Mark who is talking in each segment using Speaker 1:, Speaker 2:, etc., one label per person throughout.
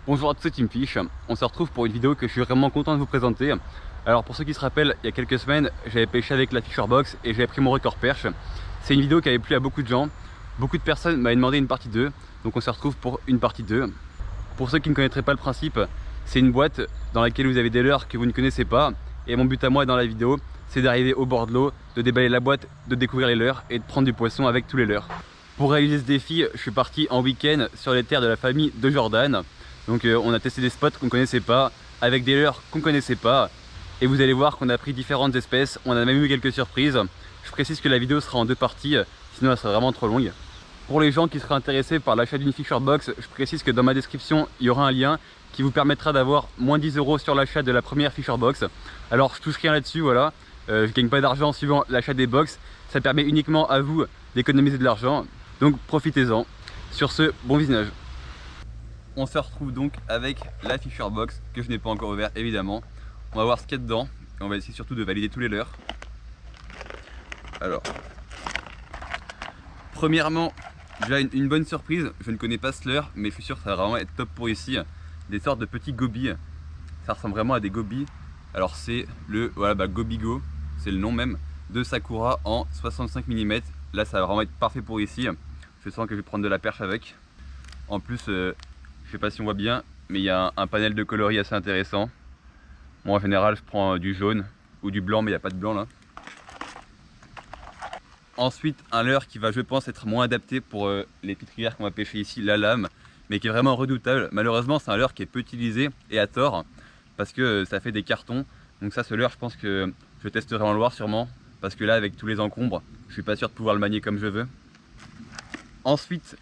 Speaker 1: Bonjour à tous, c'est Team Fish. On se retrouve pour une vidéo que je suis vraiment content de vous présenter. Alors pour ceux qui se rappellent, il y a quelques semaines, j'avais pêché avec la Fisher Box et j'avais pris mon record perche. C'est une vidéo qui avait plu à beaucoup de gens. Beaucoup de personnes m'avaient demandé une partie 2, donc on se retrouve pour une partie 2. Pour ceux qui ne connaîtraient pas le principe, c'est une boîte dans laquelle vous avez des leurres que vous ne connaissez pas. Et mon but à moi dans la vidéo, c'est d'arriver au bord de l'eau, de déballer la boîte, de découvrir les leurres et de prendre du poisson avec tous les leurres. Pour réaliser ce défi, je suis parti en week-end sur les terres de la famille de Jordan. Donc on a testé des spots qu'on ne connaissait pas, avec des leurres qu'on ne connaissait pas. Et vous allez voir qu'on a pris différentes espèces, on a même eu quelques surprises. Je précise que la vidéo sera en 2 parties, sinon elle serait vraiment trop longue. Pour les gens qui seraient intéressés par l'achat d'une Fisher Box, je précise que dans ma description, il y aura un lien qui vous permettra d'avoir moins 10 € sur l'achat de la première Fisher Box. Alors je touche rien là-dessus, voilà. Je gagne pas d'argent en suivant l'achat des box. Ça permet uniquement à vous d'économiser de l'argent. Donc profitez-en. Sur ce, bon visionnage. On se retrouve donc avec la Fisher Box que je n'ai pas encore ouvert évidemment. On va voir ce qu'il y a dedans et on va essayer surtout de valider tous les leurres. Alors, premièrement, j'ai une bonne surprise. Je ne connais pas ce leurre, mais je suis sûr que ça va vraiment être top pour ici. Des sortes de petits gobies. Ça ressemble vraiment à des gobies. Alors c'est le Gobigo, c'est le nom même, de Sakura en 65 mm. Là ça va vraiment être parfait pour ici. Je sens que je vais prendre de la perche avec. En plus, je sais pas si on voit bien, mais il y a un panel de coloris assez intéressant. Moi en général je prends du jaune ou du blanc, mais il n'y a pas de blanc là. Ensuite un leurre qui va, je pense, être moins adapté pour les petites rivières qu'on va pêcher ici, la lame, mais qui est vraiment redoutable. Malheureusement c'est un leurre qui est peu utilisé et à tort, parce que ça fait des cartons. Donc ça, ce leurre, je pense que je testerai en Loire sûrement, parce que là avec tous les encombres, je suis pas sûr de pouvoir le manier comme je veux. Ensuite,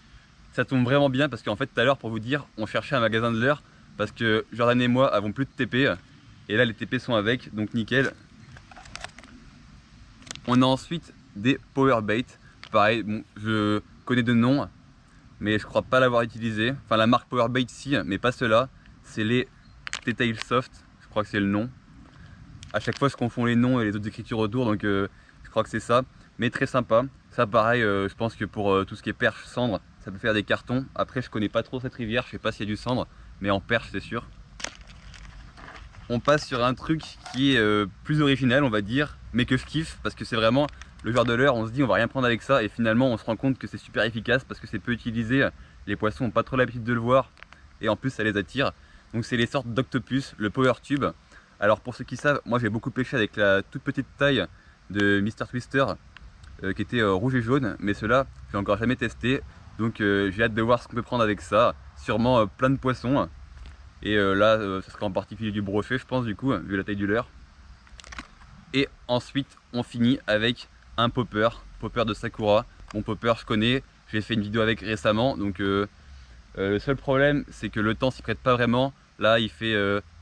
Speaker 1: ça tombe vraiment bien parce qu'en fait tout à l'heure, pour vous dire, on cherchait un magasin de leurres parce que Jordan et moi avons plus de TP et là les TP sont avec, donc nickel. On a ensuite des powerbait. Pareil, bon, je connais de nom, mais je crois pas l'avoir utilisé. Enfin la marque powerbait si, mais pas ceux-là. C'est les T-Tail Soft, je crois que c'est le nom. À chaque fois je confonds les noms et les autres écritures autour, donc je crois que c'est ça. Mais très sympa. Ça pareil, je pense que pour tout ce qui est perche, cendre, ça peut faire des cartons. Après je connais pas trop cette rivière, je sais pas s'il y a du cendre, mais en perche c'est sûr. On passe sur un truc qui est plus original on va dire, mais que je kiffe parce que c'est vraiment le genre de leurre, on se dit on va rien prendre avec ça et finalement on se rend compte que c'est super efficace parce que c'est peu utilisé, les poissons n'ont pas trop l'habitude de le voir et en plus ça les attire. Donc c'est les sortes d'octopus, le power tube. Alors pour ceux qui savent, moi j'ai beaucoup pêché avec la toute petite taille de Mr Twister qui était rouge et jaune, mais ceux-là j'ai encore jamais testé, donc j'ai hâte de voir ce qu'on peut prendre avec ça. Sûrement plein de poissons. Et là, ça sera en particulier du brochet, je pense, du coup, vu la taille du leurre. Et ensuite, on finit avec un popper de Sakura. Mon popper, je connais, j'ai fait une vidéo avec récemment. Donc, le seul problème, c'est que le temps s'y prête pas vraiment. Là, il fait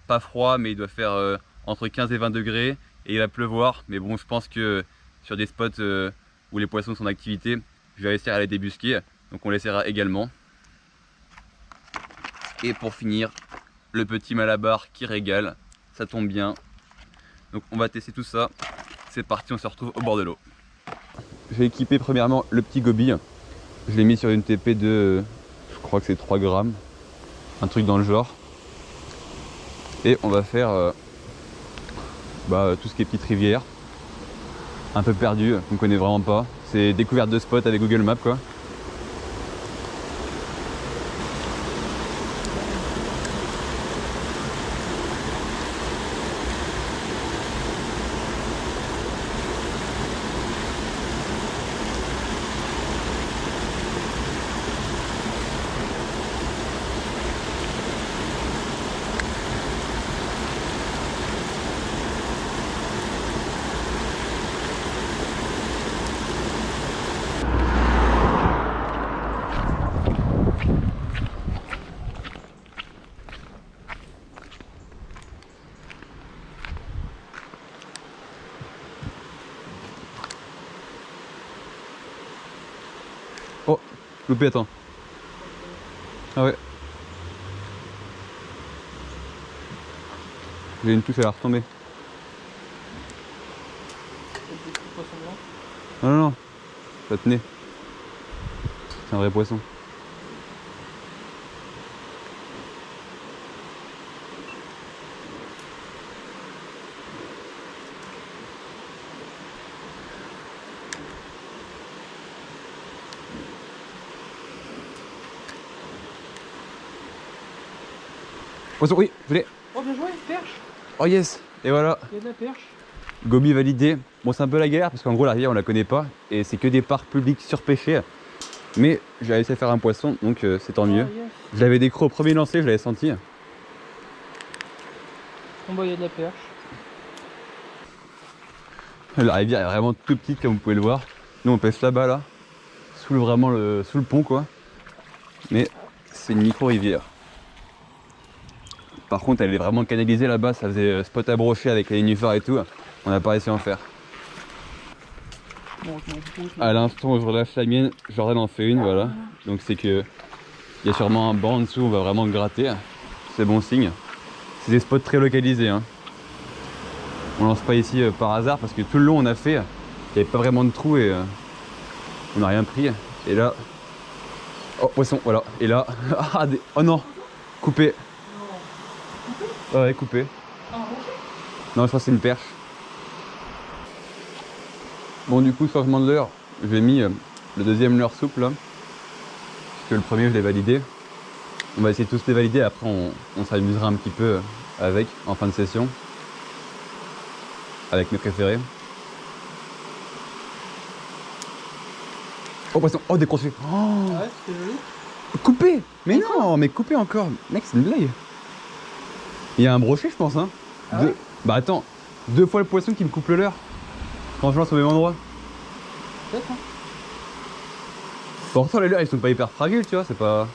Speaker 1: pas froid, mais il doit faire entre 15 et 20 degrés. Et il va pleuvoir. Mais bon, je pense que sur des spots où les poissons sont en activité, je vais réussir à les débusquer. Donc, on l'essaiera également. Et pour finir, le petit malabar qui régale, ça tombe bien. Donc on va tester tout ça. C'est parti, on se retrouve au bord de l'eau. J'ai équipé premièrement le petit goby. Je l'ai mis sur une TP de, je crois que c'est 3 grammes, un truc dans le genre. Et on va faire tout ce qui est petite rivière, un peu perdu, qu'on connaît vraiment pas. C'est découverte de spot avec Google Maps quoi. Oh, loupé, attends. Ah ouais. J'ai une touche, elle va retomber. Non, non, non. Ça tenait. C'est un vrai poisson. Poisson, oui, je l'ai.
Speaker 2: Oh bien joué, perche.
Speaker 1: Oh yes. Et voilà.
Speaker 2: Il y a de la perche.
Speaker 1: Gobi validé. Bon, c'est un peu la galère parce qu'en gros la rivière on la connaît pas et c'est que des parcs publics surpêchés. Mais j'ai réussi à faire un poisson donc c'est tant mieux.
Speaker 2: Oh, yes.
Speaker 1: Je l'avais décroché au premier lancer, je l'avais senti.
Speaker 2: Bon bah il y a de la perche.
Speaker 1: La rivière est vraiment tout petite comme vous pouvez le voir. Nous on pêche là-bas là, sous le pont quoi. Mais c'est une micro-rivière. Par contre elle est vraiment canalisée là-bas, ça faisait spot à brocher avec les nénuphars et tout. On n'a pas réussi à en faire.
Speaker 2: Bon, je m'en fous,
Speaker 1: À l'instant où je relâche la mienne, Jordan en fait une, voilà. Donc c'est que il y a sûrement un banc en dessous, on va vraiment gratter. C'est bon signe. C'est des spots très localisés. Hein. On lance pas ici par hasard parce que tout le long on a fait, il n'y avait pas vraiment de trou et on n'a rien pris. Et là, oh poisson, voilà. Et là, ah, oh non, coupé. Ah ouais, coupé. Non, je crois que c'est une perche. Bon, du coup, changement de leurre, j'ai mis le deuxième leurre souple là. Puisque le premier je l'ai validé. On va essayer de tous les valider, après on s'amusera un petit peu avec en fin de session. Avec mes préférés. Oh poisson, oh décroché. Oh,
Speaker 2: ouais, c'était joli.
Speaker 1: coupé. Mais non, mais coupé encore. Mec, c'est une blague. Il y a un brochet je pense hein.
Speaker 2: Ah ouais
Speaker 1: Bah attends, 2 fois le poisson qui me coupe le leurre. Franchement c'est au même endroit.
Speaker 2: Peut-être hein.
Speaker 1: Pourtant les leurres ils sont pas hyper fragiles tu vois, c'est pas...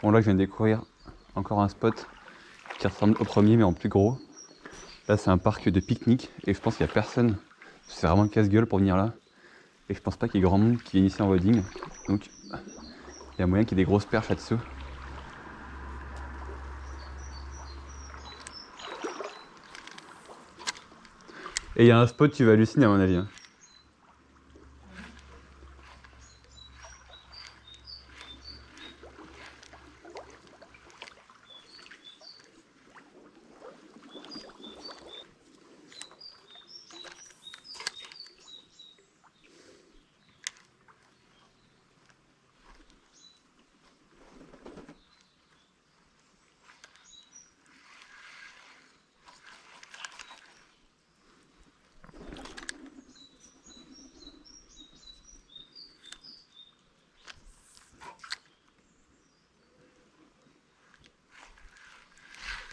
Speaker 1: Bon là je viens de découvrir encore un spot qui ressemble au premier mais en plus gros. Là c'est un parc de pique-nique et je pense qu'il n'y a personne. C'est vraiment casse-gueule pour venir là. Et je pense pas qu'il y ait grand monde qui vienne ici en wedding. Donc il y a moyen qu'il y ait des grosses perches là-dessous. Et il y a un spot tu vas halluciner à mon avis. Hein.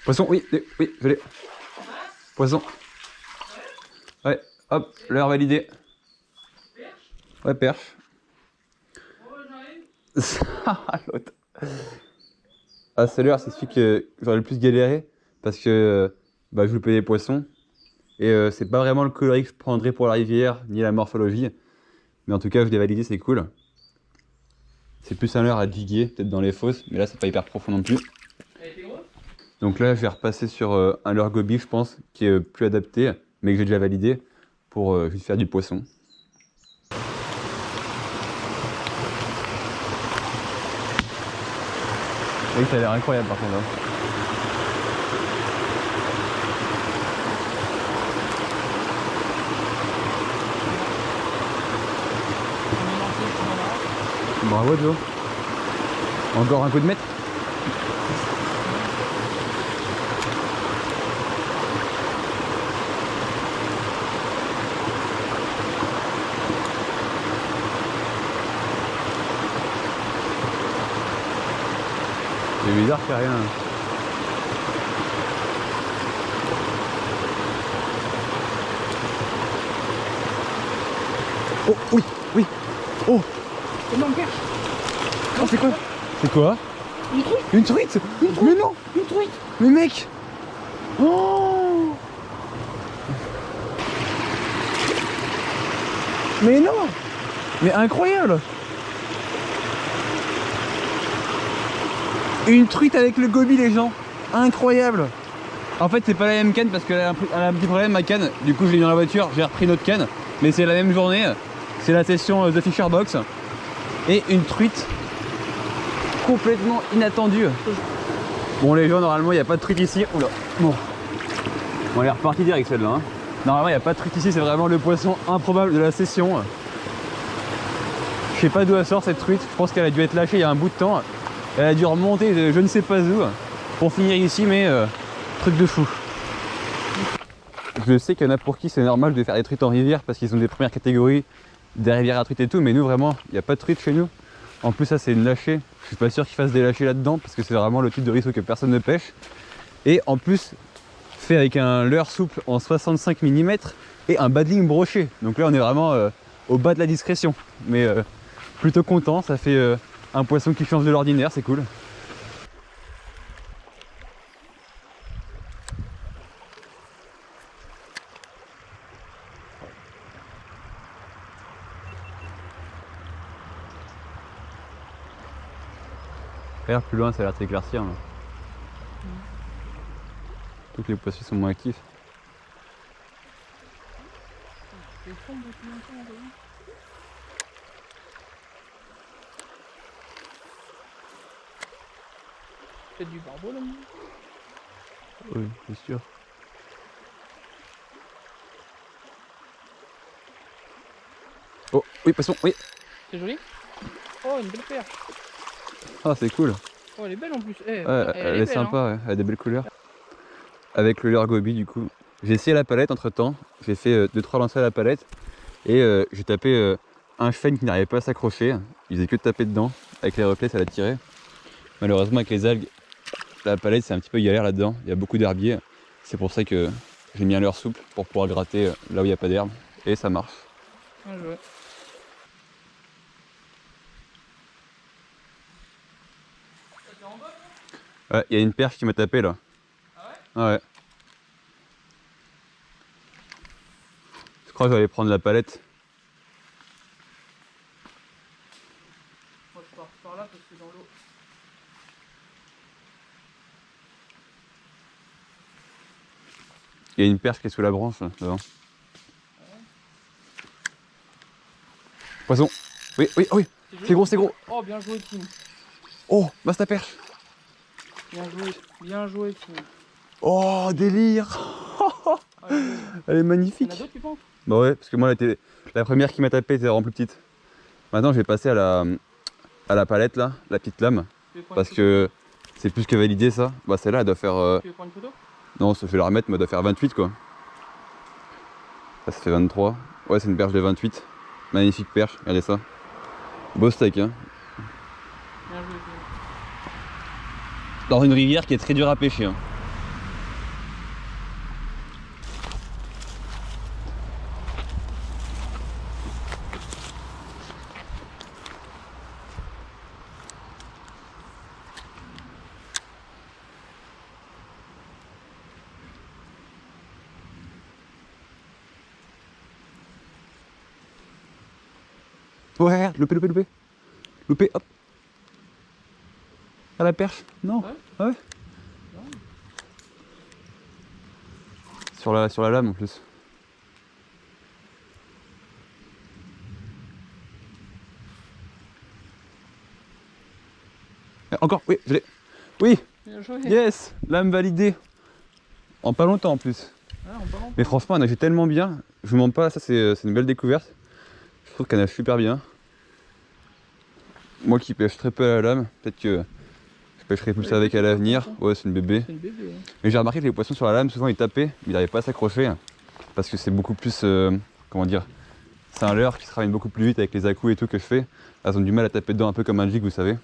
Speaker 1: Poisson, oui, oui, je l'ai. Poisson. Ouais, hop, l'heure validée. Ouais, perche. L'autre. Ah, c'est l'heure, c'est celui que j'aurais le plus galéré parce que bah, je loupais des poissons. Et c'est pas vraiment le coloris que je prendrais pour la rivière, ni la morphologie. Mais en tout cas, je l'ai validé, c'est cool. C'est plus un leurre à diguer, peut-être dans les fosses, mais là, c'est pas hyper profond non plus. Donc là, je vais repasser sur un leurre goby, je pense, qui est plus adapté, mais que j'ai déjà validé pour juste faire du poisson. Oui, ça a l'air incroyable par contre. Hein. Bravo Joe. Encore un coup de maître. C'est bizarre qu'il n'y a rien. Oh oui, oui. Oh.
Speaker 2: Oh non, perche.
Speaker 1: Oh, c'est quoi? C'est quoi?
Speaker 2: Une truite.
Speaker 1: Une truite. Mais non.
Speaker 2: Une truite.
Speaker 1: Mais mec. Oh. Mais non. Mais incroyable. Une truite avec le goby les gens. Incroyable. En fait c'est pas la même canne parce qu'elle a un petit problème ma canne. Du coup je l'ai mis dans la voiture, j'ai repris notre canne. Mais c'est la même journée. C'est la session The Fisher Box. Et une truite complètement inattendue. Bon les gens normalement il n'y a pas de truite ici. Oula. Bon. On est reparti direct celle-là. Hein. Normalement il n'y a pas de truite ici, c'est vraiment le poisson improbable de la session. Je Je sais pas d'où elle sort cette truite, je pense qu'elle a dû être lâchée il y a un bout de temps. Elle a dû remonter de je ne sais pas où pour finir ici, mais truc de fou. Je sais qu'il y en a pour qui c'est normal de faire des truites en rivière parce qu'ils ont des premières catégories, des rivières à truites et tout, mais nous vraiment, il n'y a pas de truite chez nous. En plus ça c'est une lâchée, je suis pas sûr qu'ils fassent des lâchées là-dedans parce que c'est vraiment le type de risque que personne ne pêche. Et en plus, fait avec un leurre souple en 65 mm et un bas de ligne broché. Donc là on est vraiment au bas de la discrétion. Mais plutôt content, ça fait un poisson qui change de l'ordinaire, c'est cool. Regarde plus loin, ça a l'air de s'éclaircir. Toutes les poissons sont moins actifs.
Speaker 2: C'est du barbeau là.
Speaker 1: Oui, c'est sûr. Oh, oui, poisson, oui.
Speaker 2: C'est joli. Oh, une belle perche.
Speaker 1: Ah, c'est cool.
Speaker 2: Oh, elle est belle en plus. Eh,
Speaker 1: Ouais, elle est
Speaker 2: belle,
Speaker 1: sympa,
Speaker 2: hein.
Speaker 1: ouais. Elle a des belles couleurs. Avec le leurre goby du coup. J'ai essayé la palette entre temps. J'ai fait 2-3 lancers à la palette. Et j'ai tapé un chêne qui n'arrivait pas à s'accrocher. Il faisait que de taper dedans. Avec les reflets, ça l'a tiré. Malheureusement, avec les algues, la palette c'est un petit peu galère là-dedans. Il y a beaucoup d'herbiers. C'est pour ça que j'ai mis un leurre souple pour pouvoir gratter là où il n'y a pas d'herbe. Et ça marche.
Speaker 2: Bien joué.
Speaker 1: Ouais, il y a une perche qui m'a tapé là. Ah ouais? Ouais. Je crois que j'allais prendre la palette.
Speaker 2: Moi je pars par là parce que dans l'eau.
Speaker 1: Il y a une perche qui est sous la branche là, devant. Poisson. Oui, oui, oui. C'est gros, c'est gros.
Speaker 2: Oh, bien joué, Tim.
Speaker 1: Oh, bah c'est ta perche.
Speaker 2: Bien joué, Tim.
Speaker 1: Oh, délire. Elle est
Speaker 2: Il y en
Speaker 1: magnifique.
Speaker 2: a d'autres, tu penses?
Speaker 1: Bah ouais, parce que moi la première qui m'a tapé était vraiment plus petite. Maintenant je vais passer à la palette là, la petite lame.
Speaker 2: Tu veux prendre
Speaker 1: Parce
Speaker 2: une
Speaker 1: que c'est plus que validé ça. Bah celle-là elle doit faire...
Speaker 2: photo? Tu veux prendre une photo?
Speaker 1: Non, je vais la remettre mais elle doit faire 28 quoi. Ça fait 23. Ouais, c'est une perche de 28. Magnifique perche, regardez ça. Beau steak hein.
Speaker 2: Bien joué, Tim.
Speaker 1: Dans une rivière qui est très dure à pêcher hein. Ouais, loupé, loupé, loupé. Loupé, hop. À la perche. Non.
Speaker 2: Ouais.
Speaker 1: Ouais. Sur la lame en plus. Encore, oui, je l'ai. Oui,
Speaker 2: Bien joué.
Speaker 1: yes, lame validée. En pas longtemps en plus.
Speaker 2: Ah, on part en
Speaker 1: Mais franchement, elle nageait tellement bien. Je vous mens pas, ça c'est une belle découverte. Je trouve qu'elle nage super bien. Moi qui pêche très peu à la lame, peut-être que je pêcherai plus avec à l'avenir. Ouais, c'est une bébé.
Speaker 2: C'est une bébé. Hein.
Speaker 1: Mais j'ai remarqué que les poissons sur la lame, souvent ils tapaient, mais ils n'arrivaient pas à s'accrocher. Parce que c'est beaucoup plus. Comment dire? C'est un leurre qui se ramène beaucoup plus vite avec les à-coups et tout que je fais. Elles ont du mal à taper dedans, un peu comme un jig, vous savez.